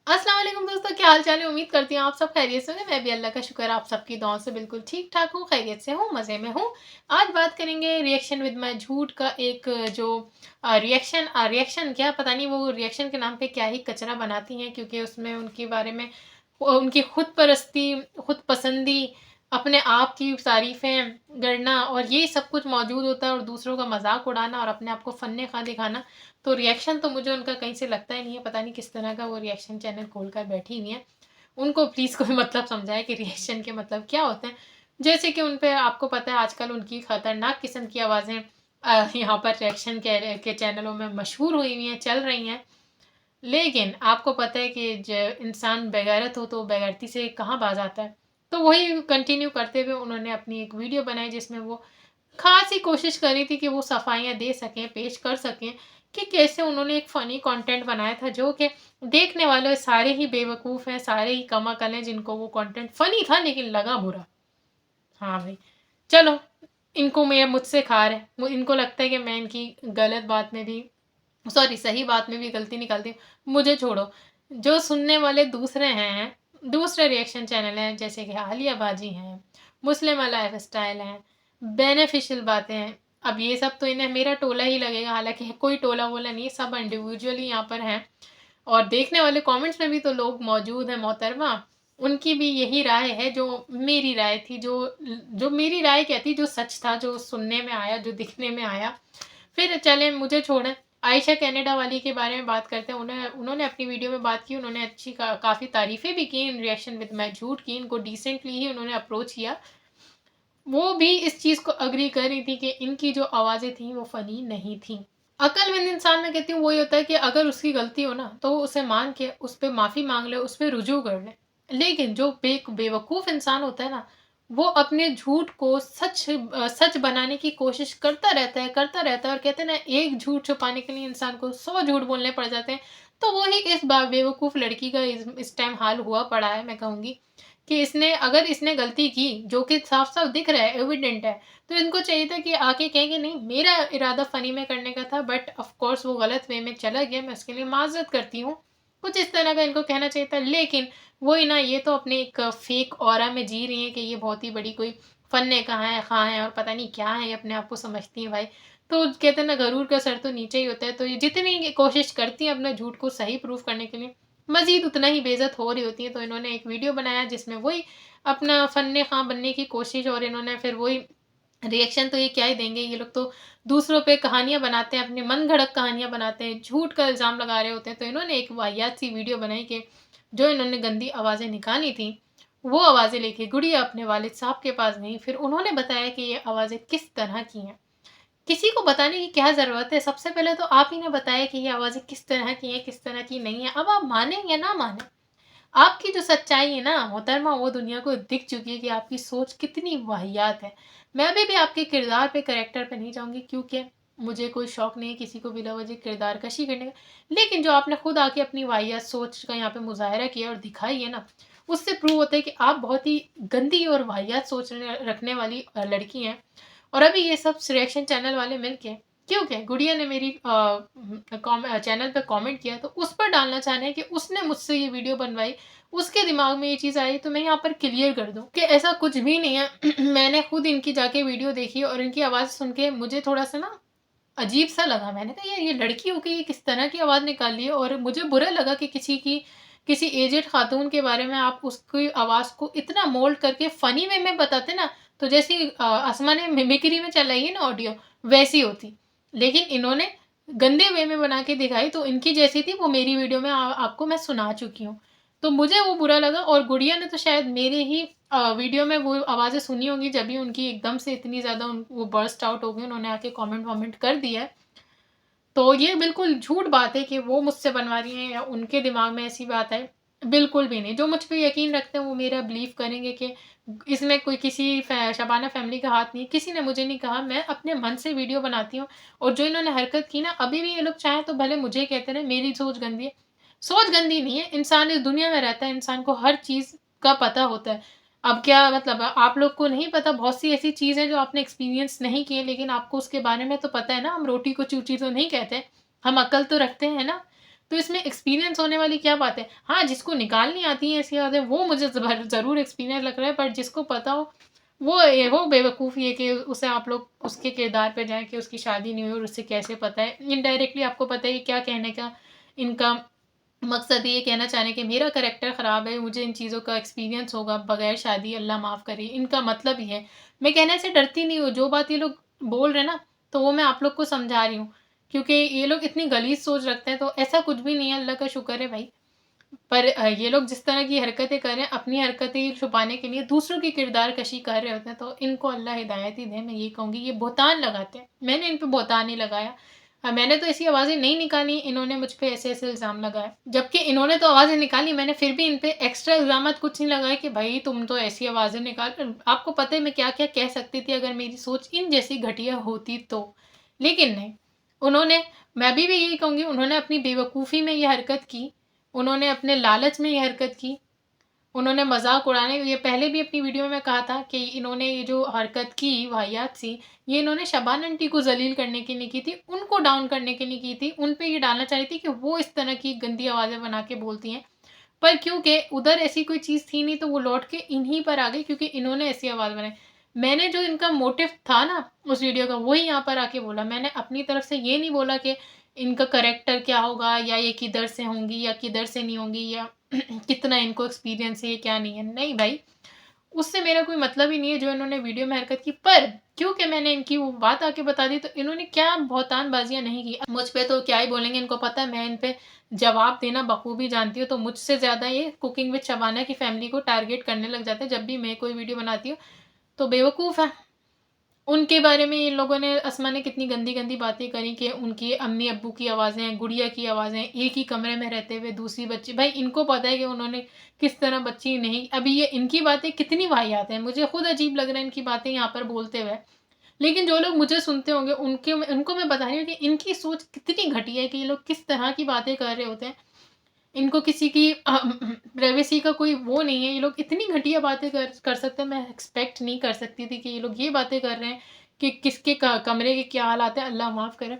अस्सलाम वालेकुम दोस्तों, क्या हाल चाल है। उम्मीद करती हूँ आप सब खैरियत से होंगे। मैं भी अल्लाह का शुक्र आप सबकी दुआओं से बिल्कुल ठीक ठाक हूँ, खैरियत से हूँ, मज़े में हूँ। आज बात करेंगे रिएक्शन विद माय झूठ का। एक जो रिएक्शन क्या पता नहीं, वो रिएक्शन के नाम पे क्या ही कचरा बनाती हैं, क्योंकि उसमें उनके बारे में उनकी खुद परस्ती, खुद पसंदी, अपने आप की तारीफें करना और ये सब कुछ मौजूद होता है, और दूसरों का मजाक उड़ाना और अपने आप को फन्ने खा दिखाना। तो रिएक्शन तो मुझे उनका कहीं से लगता ही नहीं है, पता नहीं किस तरह का वो रिएक्शन चैनल खोलकर बैठी हुई है। उनको प्लीज़ कोई मतलब समझाए कि रिएक्शन के मतलब क्या होते हैं। जैसे कि उन पे आपको पता है आजकल उनकी खतरनाक किस्म की आवाज़ें यहाँ पर रिएक्शन के चैनलों में मशहूर हुई हुई हैं, चल रही हैं। लेकिन आपको पता है कि इंसान बेगैरत हो तो बेगैरती से कहाँ बाज आता है। तो वही कंटिन्यू करते हुए उन्होंने अपनी एक वीडियो बनाई, जिसमें वो खासी कोशिश करी थी कि वो सफाइयाँ दे सकें, पेश कर सकें कि कैसे उन्होंने एक फ़नी कंटेंट बनाया था, जो कि देखने वाले सारे ही बेवकूफ़ हैं, सारे ही कम अकल हैं, जिनको वो कंटेंट फ़नी था लेकिन लगा बुरा। हाँ भाई, चलो, इनको मैं मुझसे खार है। इनको लगता है कि मैं इनकी गलत बात में भी, सॉरी, सही बात में भी गलती निकालती हूँ। मुझे छोड़ो। जो सुनने वाले दूसरे हैं, दूसरे रिएक्शन चैनल हैं, जैसे कि आलिया बाजी हैं, मुस्लिम लाइफ स्टाइल हैं, बेनिफिशियल बातें हैं। अब ये सब तो इन्हें मेरा टोला ही लगेगा, हालांकि कोई टोला वोला नहीं, सब इंडिविजुअली यहाँ पर हैं। और देखने वाले कमेंट्स में भी तो लोग मौजूद हैं मोहतरमा। उनकी भी यही राय है जो मेरी राय थी, जो जो मेरी राय क्या थी, जो सच था, जो सुनने में आया, जो दिखने में आया। फिर चले, मुझे छोड़ें। आयशा कनाडा वाली के बारे में बात करते हैं। उन्होंने अपनी वीडियो में बात की, उन्होंने अच्छी काफ़ी तारीफ़ें भी की इन रिएक्शन विद मैं झूठ की। इनको डिसेंटली ही उन्होंने अप्रोच किया। वो भी इस चीज़ को अग्री कर रही थी कि इनकी जो आवाज़ें थी वो फ़नी नहीं थी। अक्लमंद इंसान मैं कहती हूँ वही होता है कि अगर उसकी गलती हो ना, तो वो उसे मान के उस पर माफ़ी मांग ले, उस पर रुजू कर ले। लेकिन जो बेवकूफ़ इंसान होता है ना, वो अपने झूठ को सच बनाने की कोशिश करता रहता है, और कहते हैं ना, एक झूठ छुपाने के लिए इंसान को 100 झूठ बोलने पड़ जाते हैं। तो वही इस बेवकूफ़ लड़की का इस टाइम हाल हुआ पड़ा है, मैं कहूँगी कि अगर इसने गलती की, जो कि साफ साफ दिख रहा है, एविडेंट है, तो इनको चाहिए था कि आके कहें कि नहीं, मेरा इरादा फ़नी में करने का था, बट ऑफ कोर्स वो गलत वे में चला गया, मैं उसके लिए माज़रत करती हूँ। कुछ इस तरह का इनको कहना चाहिए था। लेकिन वही ना, ये तो अपने एक फेक ऑरा में जी रही हैं कि ये बहुत ही बड़ी कोई फ़न्ने कहाँ है, ख़ां है, और पता नहीं क्या है, ये अपने आप को समझती हैं भाई। तो कहते हैं ना, गरूर का सर तो नीचे ही होता है। तो ये जितनी कोशिश करती हैं अपने झूठ को सही प्रूफ करने के लिए, मज़ीद उतना ही बेइज़्ज़त हो रही होती है। तो इन्होंने एक वीडियो बनाया जिसमें वही अपना फ़न्ने ख़ां बनने की कोशिश, और इन्होंने फिर वही रिएक्शन, तो ये क्या ही देंगे, ये लोग तो दूसरों पे कहानियाँ बनाते हैं, अपनी मन घड़त कहानियाँ बनाते हैं, झूठ का इल्ज़ाम लगा रहे होते हैं। तो इन्होंने एक वाहियात सी वीडियो बनाई कि जो इन्होंने गंदी आवाज़ें निकाली थी, वो आवाज़ें लेके गुड़िया अपने वालिद साहब के पास गई। फिर उन्होंने बताया कि ये आवाज़ें किस तरह की हैं। किसी को बताने की क्या ज़रूरत है, सबसे पहले तो आप ही ने बताया कि ये आवाज़ें किस तरह की हैं, किस तरह की नहीं है। अब आप माने या ना माने, आपकी जो सच्चाई है ना मोहतरमा, वो दुनिया को दिख चुकी है कि आपकी सोच कितनी वाहियात है। मैं अभी भी आपके किरदार पे, करेक्टर पे नहीं जाऊँगी, क्योंकि मुझे कोई शौक नहीं है किसी को बिलावजह किरदार कशी करने का। लेकिन जो आपने खुद आके अपनी वाहियात सोच का यहाँ पे मुज़ाहिरा किया और दिखाई है ना, उससे प्रूव होता है कि आप बहुत ही गंदी और वाहियात सोच रखने वाली लड़की हैं। और अभी ये सब सिलेक्शन चैनल वाले मिलके, क्योंकि गुड़िया ने मेरी चैनल पे कमेंट किया, तो उस पर डालना चाह रहे हैं कि उसने मुझसे ये वीडियो बनवाई, उसके दिमाग में ये चीज़ आई। तो मैं यहाँ पर क्लियर कर दूँ कि ऐसा कुछ भी नहीं है। मैंने खुद इनकी जाके वीडियो देखी, और इनकी आवाज़ सुन के मुझे थोड़ा सा ना अजीब सा लगा। मैंने कहा यार, ये लड़की हो के ये किस तरह की आवाज़ निकाल रही है। और मुझे बुरा लगा कि किसी एजेड खातून के बारे में आप उसकी आवाज़ को इतना मोल्ड करके फ़नी वे में बताते ना, तो जैसी असमा ने मिमिक्री में चलाई है ना ऑडियो, वैसी होती। लेकिन इन्होंने गंदे वे में बना के दिखाई, तो इनकी जैसी थी वो मेरी वीडियो में आपको मैं सुना चुकी हूँ। तो मुझे वो बुरा लगा, और गुड़िया ने तो शायद मेरे ही वीडियो में वो आवाज़ें सुनी होंगी, जब भी उनकी एकदम से इतनी ज़्यादा वो बर्स्ट आउट हो गई, उन्होंने आके कमेंट वमेंट कर दिया है। तो ये बिल्कुल झूठ बात है कि वो मुझसे बनवा रही हैं या उनके दिमाग में ऐसी बात है। बिल्कुल भी नहीं। जो मुझ पे यकीन रखते हैं वो मेरा बिलीव करेंगे कि इसमें कोई किसी शबाना फैमिली का हाथ नहीं है। किसी ने मुझे नहीं कहा, मैं अपने मन से वीडियो बनाती हूँ। और जो इन्होंने हरकत की ना, अभी भी ये लोग चाहें तो भले मुझे कहते रहे मेरी सोच गंदी है। सोच गंदी नहीं है, इंसान इस दुनिया में रहता है, इंसान को हर चीज़ का पता होता है। अब क्या मतलब, आप लोग को नहीं पता, बहुत सी ऐसी चीज़ है जो आपने एक्सपीरियंस नहीं की है, लेकिन आपको उसके बारे में तो पता है ना। हम रोटी को चूची तो नहीं कहते, हम अक्ल तो रखते हैं ना। तो इसमें एक्सपीरियंस होने वाली क्या बात है? हाँ, जिसको निकालनी आती है ऐसी आदतें वो मुझे ज़रूर एक्सपीरियंस लग रहा है, पर जिसको पता हो वो बेवकूफ़ी है कि उसे आप लोग उसके किरदार पे जाएँ कि उसकी शादी नहीं हुई और उसे कैसे पता है। इनडायरेक्टली आपको पता है कि क्या कहने का इनका मकसद ये कहना चाह रहे हैं कि मेरा करैक्टर ख़राब है, मुझे इन चीज़ों का एक्सपीरियंस होगा बगैर शादी, अल्लाह माफ़ करे, इनका मतलब ही है। मैं कहने से डरती नहीं हूँ, जो बात ये लोग बोल रहे हैं ना, तो वो मैं आप लोग को समझा रही हूँ। क्योंकि ये लोग इतनी गलीज़ सोच रखते हैं, तो ऐसा कुछ भी नहीं है, अल्लाह का शुक्र है भाई। पर ये लोग जिस तरह की हरकतें कर रहे हैं, अपनी हरकतें छुपाने के लिए दूसरों की किरदार कशी कर रहे होते हैं, तो इनको अल्लाह हिदायत ही दे, मैं ये कहूँगी। ये बहुतान लगाते हैं, मैंने इन पे बहुतान नहीं लगाया। मैंने तो ऐसी आवाज़ें नहीं निकाली, इन्होंने मुझ पे ऐसे-ऐसे इल्ज़ाम लगाए। जबकि इन्होंने तो आवाज़ें निकाली, मैंने फिर भी इन पे एक्स्ट्रा इल्ज़ामात कुछ नहीं लगाए कि भाई तुम तो ऐसी आवाज़ें निकाल। आपको पता है मैं क्या-क्या कह सकती थी अगर मेरी सोच इन जैसी घटिया होती तो। लेकिन नहीं, उन्होंने मैं अभी भी यही कहूँगी, उन्होंने अपनी बेवकूफ़ी में ये हरकत की, उन्होंने अपने लालच में ये हरकत की, उन्होंने मज़ाक उड़ाने ये पहले भी अपनी वीडियो में कहा था कि इन्होंने ये जो हरकत की वाहियात सी, ये इन्होंने शबाना आंटी को ज़लील करने के लिए की थी, उनको डाउन करने के लिए की थी, उन पे ये डालना चाह रही थी कि वो इस तरह की गंदी आवाज़ें बना के बोलती हैं। पर क्योंकि उधर ऐसी कोई चीज़ थी नहीं, तो वो लौट के इन्हीं पर आ गई क्योंकि इन्होंने ऐसी आवाज़ बनाई। मैंने जो इनका मोटिव था ना उस वीडियो का, वही यहाँ पर आके बोला। मैंने अपनी तरफ से ये नहीं बोला कि इनका करैक्टर क्या होगा या ये किधर से होंगी या किधर से नहीं होंगी या कितना इनको एक्सपीरियंस है, क्या नहीं है। नहीं भाई, उससे मेरा कोई मतलब ही नहीं है जो इन्होंने वीडियो में हरकत की। पर क्योंकि मैंने इनकी वो बात आके बता दी, तो इन्होंने क्या बहुतानबाज़ियाँ नहीं की। मुझ पे तो क्या ही बोलेंगे, इनको पता है मैं इन पे जवाब देना बखूबी जानती हूँ। तो मुझसे ज़्यादा ये कुकिंग विद शबाना की फैमिली को टारगेट करने लग जाते हैं जब भी मैं कोई वीडियो बनाती हूँ। तो बेवकूफ़ है। उनके बारे में इन लोगों ने अस्मा ने कितनी गंदी-गंदी बातें करी कि उनकी अम्मी-अब्बू की आवाज़ें, गुड़िया की आवाज़ें, एक ही कमरे में रहते हुए दूसरी बच्ची। भाई इनको पता है कि उन्होंने किस तरह बच्ची नहीं। अभी ये इनकी बातें कितनी वाहियात हैं, मुझे खुद अजीब लग रहा है इनकी बातें यहाँ पर बोलते हुए। लेकिन जो लोग मुझे सुनते होंगे उनको मैं बता रही हूँ कि इनकी सोच कितनी घटिया है कि ये लोग किस तरह की बातें कर रहे होते हैं। इनको किसी की प्राइवेसी का कोई वो नहीं है। ये लोग इतनी घटिया बातें कर सकते हैं, मैं एक्सपेक्ट नहीं कर सकती थी कि ये लोग ये बातें कर रहे हैं कि किसके कमरे के क्या हालात है, अल्लाह माफ़ करे।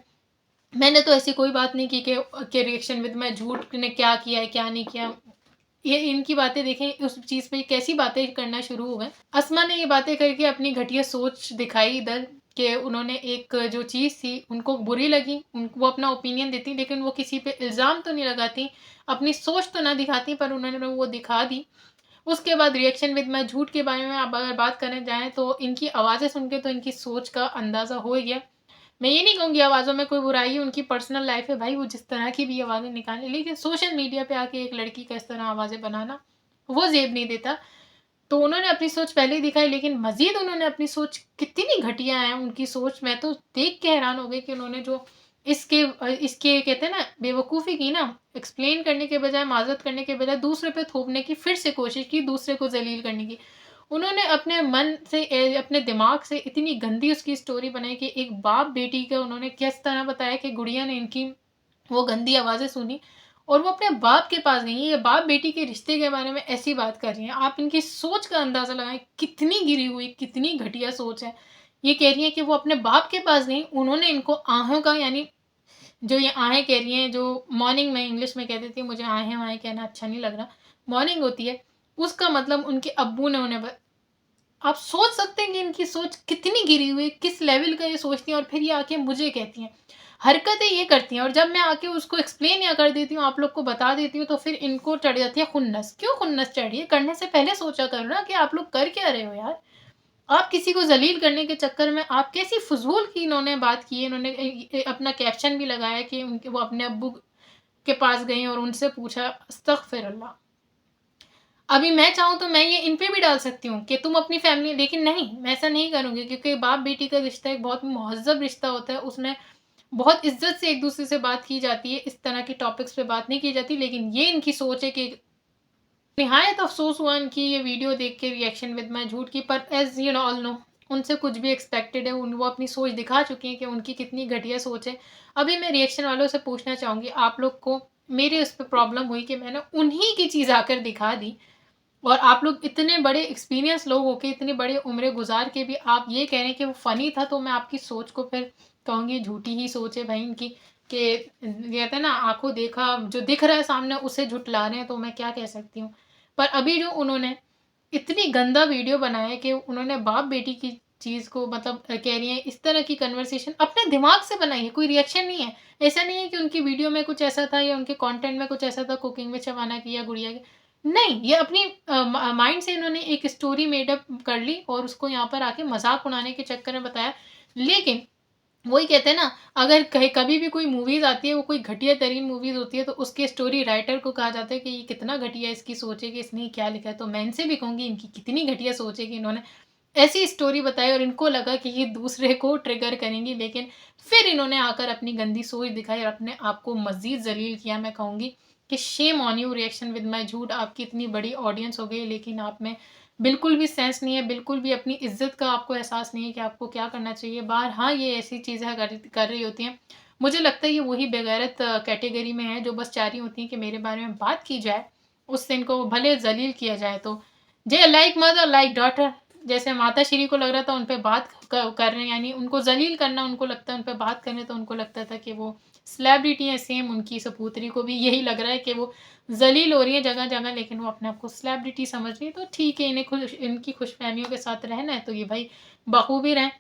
मैंने तो ऐसी कोई बात नहीं की कि रिएक्शन विद मैं झूठ ने क्या किया है, क्या नहीं किया। ये इनकी बातें देखें, उस चीज़ पे कैसी बातें करना शुरू हो गए। अस्मा ने ये बातें करके अपनी घटिया सोच दिखाई इधर कि उन्होंने एक जो चीज़ थी उनको बुरी लगी, वो अपना ओपिनियन देती, लेकिन वो किसी पे इल्ज़ाम तो नहीं लगाती, अपनी सोच तो ना दिखाती, पर उन्होंने वो दिखा दी। उसके बाद रिएक्शन विद मैं झूठ के बारे में अब अगर बात करने जाएँ, तो इनकी आवाज़ें सुन के तो इनकी सोच का अंदाज़ा हो ही गया। मैं ये नहीं कहूँगी आवाज़ों में कोई बुराई है, उनकी पर्सनल लाइफ़ है भाई, वो जिस तरह की भी आवाज़ें निकालें, लेकिन सोशल मीडिया पे आके एक लड़की का इस तरह आवाज़ें बनाना, वो ज़ेब नहीं देता। तो उन्होंने अपनी सोच पहले ही दिखाई, लेकिन मज़ीद उन्होंने अपनी सोच कितनी घटिया है उनकी सोच, मैं तो देख के हैरान हो गई कि उन्होंने जो इसके कहते हैं ना बेवकूफ़ी की ना, एक्सप्लेन करने के बजाय, माज़रत करने के बजाय दूसरे पे थोपने की फिर से कोशिश की, दूसरे को ज़लील करने की। उन्होंने अपने मन से अपने दिमाग से इतनी गंदी उसकी स्टोरी बनाई कि एक बाप-बेटी का उन्होंने किस तरह बताया कि गुड़िया ने इनकी वो गंदी आवाज़ें सुनी और वो अपने बाप के पास गई हैं। ये बाप-बेटी के रिश्ते के बारे में ऐसी बात कर रही हैं। आप इनकी सोच का अंदाज़ा लगाएँ, कितनी गिरी हुई, कितनी घटिया सोच है। ये कह रही हैं कि वो अपने बाप के पास गईं, उन्होंने इनको आहों का यानी जो ये आहें कह रही हैं, जो मॉर्निंग में इंग्लिश में कह देती हैं, मुझे आहें-वाहें कहना अच्छा नहीं लग रहा। मॉर्निंग होती है, उसका मतलब उनके अब्बू ने उन्हें आप सोच सकते हैं कि इनकी सोच कितनी गिरी हुई है, किस लेवल का ये सोचती हैं और फिर ये आके मुझे कहती हैं। हरकतें ये करती हैं और जब मैं आके उसको एक्सप्लेन या कर देती हूँ, आप लोग को बता देती हूँ, तो फिर इनको चढ़ जाती है खुन्नस। क्यों खुन्नस चढ़ रही है? करने से पहले सोचा करो ना कि आप लोग कर क्या रहे हो यार? आप किसी को ज़लील करने के चक्कर में आप कैसी फ़ुज़ूल की इन्होंने बात की है। इन्होंने अपना कैप्शन भी लगाया कि उनके वो अपने अब्बू के पास गईं और उनसे पूछा, अस्तग़फ़िरुल्लाह। अभी मैं चाहूँ तो मैं ये इन पे भी डाल सकती हूँ कि तुम अपनी फैमिली, लेकिन नहीं, मैं ऐसा नहीं करूँगी क्योंकि बाप-बेटी का रिश्ता एक बहुत महज़्ज़ब रिश्ता होता है, उसमें बहुत इज़्ज़त से एक-दूसरे से बात की जाती है, इस तरह के टॉपिक्स पे बात नहीं की जाती, लेकिन ये इनकी सोच है कि निहायत अफ़सोस हुआ इनकी ये वीडियो देख के रिएक्शन विद माय झूठ की, पर एज़ यू ऑल नो उनसे कुछ भी एक्सपेक्टेड है, वो अपनी सोच दिखा चुकी हैं कि उनकी कितनी घटिया सोच है। अभी मैं रिएक्शन वालों से पूछना चाहूँगी, आप लोग को मेरे उस पे प्रॉब्लम हुई कि मैंने उन्हीं की चीज़ आकर दिखा दी और आप लोग इतने बड़े एक्सपीरियंस लोग होके, इतनी बड़ी उम्रें गुज़ार के भी आप ये कह रहे हैं कि वो फ़नी था, तो मैं आपकी सोच को फिर कहूँगी झूठी ही सोच है भाई इनकी। कि कहते हैं ना, आँखों देखा जो दिख रहा है सामने उसे झुठला रहे हैं, तो मैं क्या कह सकती हूँ। पर अभी जो उन्होंने इतनी गंदा वीडियो बनाया है कि उन्होंने बाप-बेटी की चीज़ को मतलब कह रही हैं, इस तरह की कन्वर्सेशन अपने दिमाग से बनाई है, कोई रिएक्शन नहीं है। ऐसा नहीं है कि उनकी वीडियो में कुछ ऐसा था या उनके कंटेंट में कुछ ऐसा था, कुकिंग में शबाना की या गुड़िया की। नहीं, ये अपनी माइंड से इन्होंने एक स्टोरी मेड अप कर ली और उसको यहाँ पर आके मज़ाक उड़ाने के चक्कर में बताया। लेकिन वही कहते हैं ना, अगर कहीं कभी भी कोई मूवीज़ आती है, वो कोई घटिया तरीन मूवीज़ होती है, तो उसके स्टोरी राइटर को कहा जाता है कि ये कितना घटिया इसकी सोच है कि इसने ये क्या लिखा है। तो मैं इनसे भी कहूँगी, इनकी कितनी घटिया सोच है कि इन्होंने ऐसी स्टोरी बताई और इनको लगा कि ये दूसरे को ट्रिगर करेंगी, लेकिन फिर इन्होंने आकर अपनी गंदी सोच दिखाई और अपने आप को मज़ीद ज़लील किया। मैं कहूँगी कि shame on you reaction with my झूठ। आपकी इतनी बड़ी ऑडियंस हो गई, लेकिन आप में बिल्कुल भी सेंस नहीं है, बिल्कुल भी अपनी इज़्ज़त का आपको एहसास नहीं है कि आपको क्या करना चाहिए। बाहर हाँ, ये ऐसी चीज़ें कर रही होती हैं। मुझे लगता है ये वही बेगैरत कैटेगरी में है, जो बस चाह रही होती हैं कि मेरे बारे में बात की जाए, उससे इनको भले ज़लील किया जाए। तो जे लाइक मदर लाइक डॉटर, जैसे माताश्री को लग रहा था उन पे बात कर रहे हैं, यानी उनको ज़लील करना उनको लगता है, उन पे बात करने तो उनको लगता था कि वो सेलिब्रिटी हैं। सेम उनकी सपूतरी को भी यही लग रहा है कि वो ज़लील हो रही है जगह-जगह, लेकिन वो अपने आप को सेलिब्रिटी समझ रही है। तो ठीक है, इनकी खुशफ़हमियों के साथ रहना है, तो ये भाई बखूबी रहें।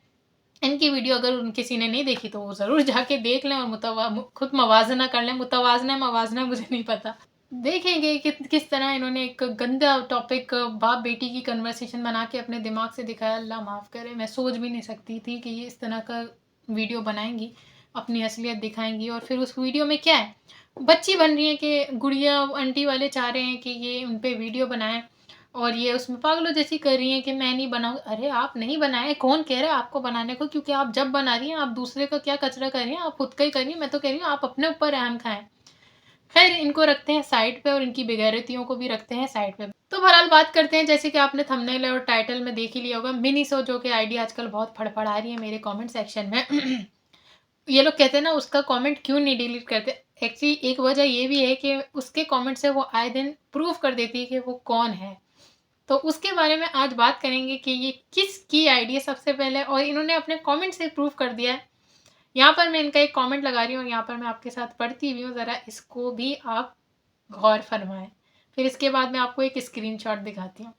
इनकी वीडियो अगर किसी ने नहीं देखी तो वो ज़रूर जाके देख लें और खुद मवाज़ना कर लें। मुतवाज़ना मवाज़ना मुझे नहीं पता। देखेंगे कि किस तरह इन्होंने एक गंदा टॉपिक बाप-बेटी की कन्वर्सेशन बना के अपने दिमाग से दिखाया। अल्लाह माफ़ करे, मैं सोच भी नहीं सकती थी कि ये इस तरह का वीडियो बनाएँगी, अपनी असलियत दिखाएँगी। और फिर उस वीडियो में क्या है, बच्ची बन रही है कि गुड़िया आंटी वाले चाह रहे हैं कि ये उन पे वीडियो बनाएँ और ये उसमें पागलों जैसी कर रही हैं कि मैं नहीं बनाऊँ। अरे आप नहीं बनाए, कौन कह रहा है आपको बनाने को? क्योंकि आप जब बना रही हैं, आप दूसरे का क्या कचरा कर रही हैं, आप खुद का ही कर रही हैं। मैं तो कह रही हूँ आप अपने ऊपर रहम खाएँ। खैर, इनको रखते हैं साइड पे और इनकी बेगैरतियों को भी रखते हैं साइड पे। तो बहरहाल बात करते हैं, जैसे कि आपने थंबनेल और टाइटल में देख ही लिया होगा, मिनी शो जो कि आईडी आजकल बहुत फड़फड़ा रही है मेरे कमेंट सेक्शन में। ये लोग कहते हैं ना, उसका कमेंट क्यों नहीं डिलीट करते। एक्चुअली एक वजह ये भी है कि उसके कमेंट से वो आए दिन प्रूव कर देती है कि वो कौन है। तो उसके बारे में आज बात करेंगे कि ये किसकी आईडी है सबसे पहले, और इन्होंने अपने कमेंट से प्रूव कर दिया है। यहाँ पर मैं इनका एक कमेंट लगा रही हूँ और यहाँ पर मैं आपके साथ पढ़ती भी हूँ, ज़रा इसको भी आप गौर फरमाएं। फिर इसके बाद मैं आपको एक स्क्रीनशॉट दिखाती हूँ।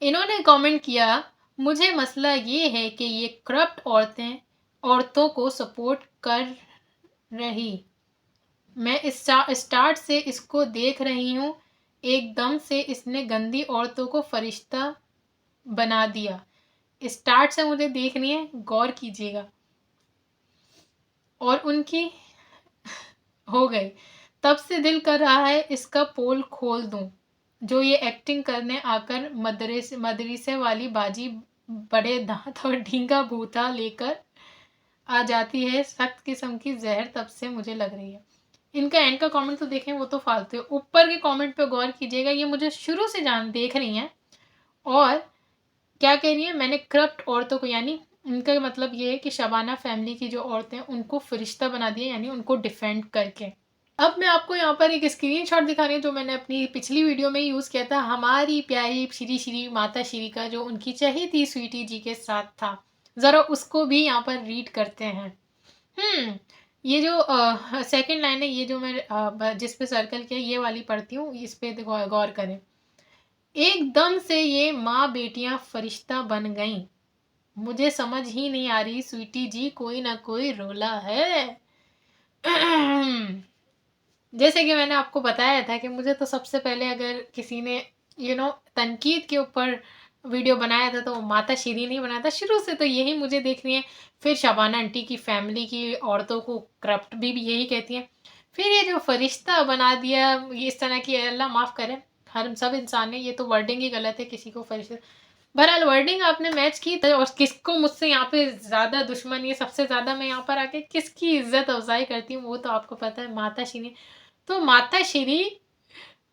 इन्होंने कमेंट किया, मुझे मसला ये है कि ये करप्ट औरतों को सपोर्ट कर रही। मैं इस स्टार्ट से इसको देख रही हूँ, एकदम से इसने गंदी औरतों को फरिश्ता बना दिया। स्टार्ट से मुझे देखनी है, गौर कीजिएगा। और उनकी हो गई, तब से दिल कर रहा है इसका पोल खोल दूं। जो ये एक्टिंग करने आकर मदरसे वाली बाजी बड़े दांत और ढींगा बूथा लेकर आ जाती है, सख्त किस्म की जहर तब से मुझे लग रही है। इनका एंड का कमेंट तो देखें, वो तो फालतू है। ऊपर के कमेंट पे गौर कीजिएगा, ये मुझे शुरू से देख रही हैं और क्या कह रही है, मैंने करप्ट औरतों को, यानी इनका मतलब ये है कि शबाना फैमिली की जो औरतें हैं उनको फरिश्ता बना दिया, यानी उनको डिफेंड करके। अब मैं आपको यहाँ पर एक स्क्रीनशॉट दिखा रही हूँ जो मैंने अपनी पिछली वीडियो में यूज़ किया था, हमारी प्यारी श्री माता श्री का, जो उनकी चही थी स्वीटी जी के साथ था। ज़रा उसको भी यहाँ पर रीड करते हैं। ये जो सेकंड लाइन है, ये जो मैं जिस पे सर्कल किया, ये वाली पढ़ती हूँ, इस पे गौर करें। एकदम से ये माँ बेटियां फरिश्ता बन गईं। मुझे समझ ही नहीं आ रही स्वीटी जी, कोई ना कोई रोला है। जैसे कि मैंने आपको बताया था कि मुझे तो सबसे पहले अगर किसी ने तनकीद के ऊपर वीडियो बनाया था तो माता श्री ने बनाया था। शुरू से तो यही मुझे देखनी है। फिर शबाना आंटी की फैमिली की औरतों को करप्ट भी यही कहती हैं। फिर ये जो फरिश्ता बना दिया, ये इस तरह की, अल्लाह माफ़ करे, हर सब इंसान है, ये तो वर्डिंग ही गलत है, किसी को फरिश्ता। बहरहाल वर्डिंग आपने मैच की और किसको मुझसे यहाँ पे ज़्यादा दुश्मनी है, सबसे ज़्यादा मैं यहाँ पर आके किसकी इज्जत अफजाई करती हूँ वो तो आपको पता है, माता श्री। तो माता श्री,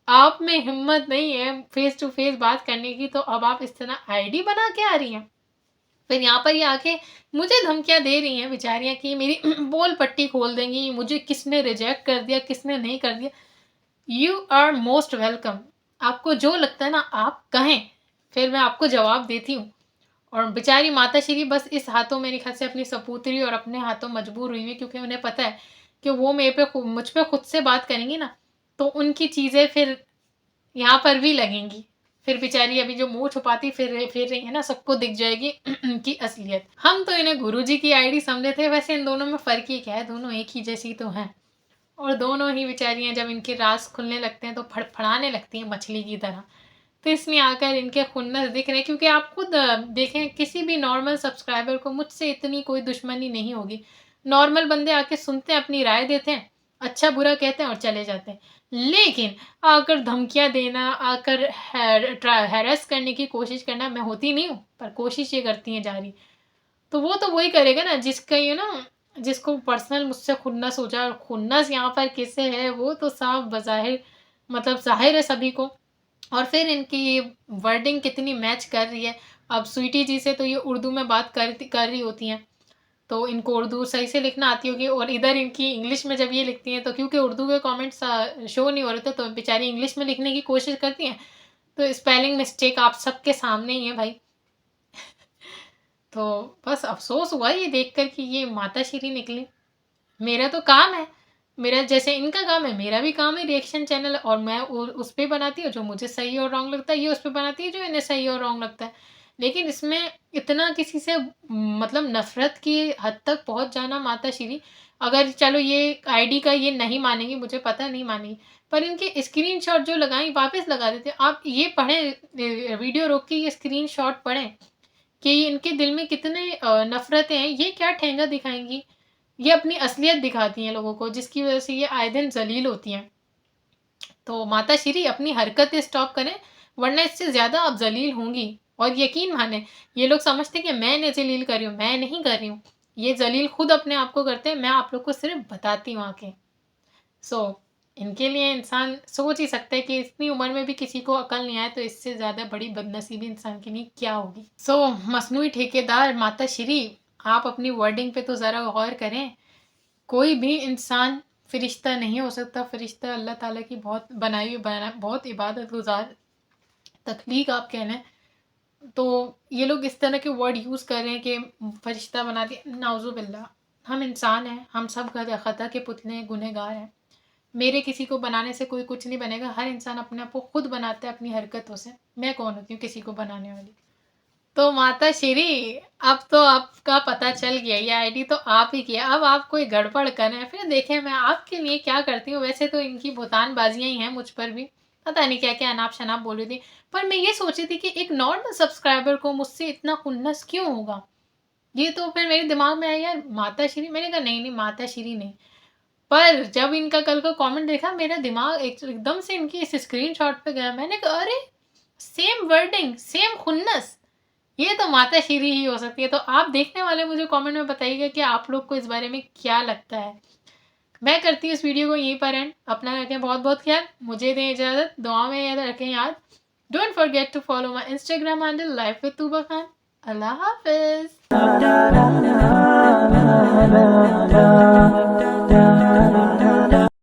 आप में हिम्मत नहीं है फेस टू फेस बात करने की, तो अब आप इस तरह आईडी बना के आ रही हैं। फिर यहाँ पर ये आके मुझे धमकियाँ दे रही हैं बेचारियाँ कि मेरी बोल पट्टी खोल देंगी, मुझे किसने रिजेक्ट कर दिया, किसने नहीं कर दिया। You are most welcome. आपको जो लगता है ना आप कहें, फिर मैं आपको जवाब देती हूँ। और बेचारी माता श्री बस इस हाथों मेरे ख्याल से अपनी सपूतरी और अपने हाथों मजबूर हुई हुई, क्योंकि उन्हें पता है कि वो मुझ पे खुद से बात करेंगी ना, तो उनकी चीज़ें फिर यहाँ पर भी लगेंगी। फिर बेचारी अभी जो मुंह छुपाती फिर रही है ना, सबको दिख जाएगी की असलियत। हम तो इन्हें गुरुजी की आईडी समझे थे, वैसे इन दोनों में फ़र्क ही क्या है, दोनों एक ही जैसी तो हैं। और दोनों ही बेचारियाँ जब इनके राज खुलने लगते हैं तो फड़फड़ाने लगती हैं मछली की तरह। तो इसमें आकर इनके खुन्नस दिख रहे हैं, क्योंकि आप खुद देखें, किसी भी नॉर्मल सब्सक्राइबर को मुझसे इतनी कोई दुश्मनी नहीं होगी। नॉर्मल बंदे आके सुनते हैं, अपनी राय देते हैं, अच्छा बुरा कहते हैं और चले जाते हैं। लेकिन आकर धमकियाँ देना, आकर हैरेस करने की कोशिश करना, मैं होती नहीं हूँ पर कोशिश ये करती हैं जारी। तो वो तो वही करेगा ना जिसका ये ना, जिसको पर्सनल मुझसे खुन्नस हो जाए। और खुन्नस यहाँ पर किससे है वो तो साफ बज़ाहिर, मतलब ज़ाहिर है सभी को। और फिर इनकी ये वर्डिंग कितनी मैच कर रही है। अब स्वीटी जी से तो ये उर्दू में बात कर रही होती हैं, तो इनको उर्दू सही से लिखना आती होगी, और इधर इनकी इंग्लिश में जब ये लिखती हैं तो क्योंकि उर्दू के कमेंट्स शो नहीं हो रहे थे, तो बेचारी इंग्लिश में लिखने की कोशिश करती हैं, तो स्पेलिंग मिस्टेक आप सबके सामने ही है भाई। तो बस अफ़सोस हुआ ये देखकर कि ये माताश्री निकली। मेरा तो काम है, मेरा जैसे इनका काम है, मेरा भी काम है रिएक्शन चैनल, और मैं उस पे बनाती हूँ जो मुझे सही और रॉन्ग लगता है, ये उस पे बनाती है जो इन्हें सही और रॉन्ग लगता है। लेकिन इसमें इतना किसी से मतलब नफ़रत की हद तक पहुँच जाना माताश्री, अगर चलो ये आईडी का ये नहीं मानेंगी, मुझे पता नहीं मानेंगी, पर इनके स्क्रीनशॉट जो लगाई वापस लगा देते। आप ये पढ़ें, वीडियो रोक के ये स्क्रीनशॉट पढ़ें कि इनके दिल में कितने नफ़रतें हैं। ये क्या ठेंगा दिखाएंगी, ये अपनी असलियत दिखाती हैं लोगों को, जिसकी वजह से ये आए दिन जलील होती हैं। तो माता श्री अपनी हरकतें स्टॉप करें, वरना इससे ज़्यादा आप जलील होंगी। और यकीन माने, ये लोग समझते हैं कि मैं इन्हें जलील कर रही हूँ, मैं नहीं कर रही हूँ। ये जलील खुद अपने आप को करते हैं, मैं आप लोग को सिर्फ बताती हूँ आके। इनके लिए इंसान सोच ही सकता है कि इतनी उम्र में भी किसी को अकल नहीं आए, तो इससे ज़्यादा बड़ी बदनसीबी इंसान के लिए क्या होगी। मसनूई ठेकेदार माता श्री, आप अपनी वर्डिंग पे तो ज़रा गौर करें। कोई भी इंसान फरिश्ता नहीं हो सकता। फरिश्ता अल्लाह ताला की बहुत बनाई हुई बहुत इबादत गुजार तख्लीक आप कह लें। तो ये लोग इस तरह के वर्ड यूज़ कर रहे हैं कि फरिश्ता बना दिया, नाउज़ुबिल्लाह। हम इंसान हैं, हम सब खता के पुतले हैं, गुनहगार हैं। मेरे किसी को बनाने से कोई कुछ नहीं बनेगा। हर इंसान अपने आप को खुद बनाता है अपनी हरकतों से। मैं कौन होती हूँ किसी को बनाने वाली। तो माता श्री, अब तो आपका पता चल गया, ये आईडी तो आप ही की है। अब आप कोई गड़बड़ करें फिर देखें मैं आपके लिए क्या करती हूँ। वैसे तो इनकी भुतान बाजियाँ ही हैं मुझ पर भी, पता नहीं क्या क्या अनाप शनाप बोल रही थी। पर मैं ये सोची थी कि एक नॉर्मल सब्सक्राइबर को मुझसे इतना खुन्नस क्यों होगा। ये तो फिर मेरे दिमाग में आया यार माता श्री। मैंने कहा नहीं माता श्री नहीं। पर जब इनका कल का कमेंट देखा, मेरा दिमाग एकदम से इनकी इस स्क्रीनशॉट पे गया। मैंने कहा अरे सेम वर्डिंग, सेम खुन्नस, ये तो माता श्री ही हो सकती है। तो आप देखने वाले मुझे कमेंट में बताइएगा कि आप लोग को इस बारे में क्या लगता है। मैं करती हूँ इस वीडियो को यहीं पर एंड। अपना रखें बहुत बहुत ख्याल, मुझे दें इजाज़त, दुआ में याद रखें याद। Don't forget to follow my Instagram handle life with Tooba Khan. अल्लाह हाफिज़।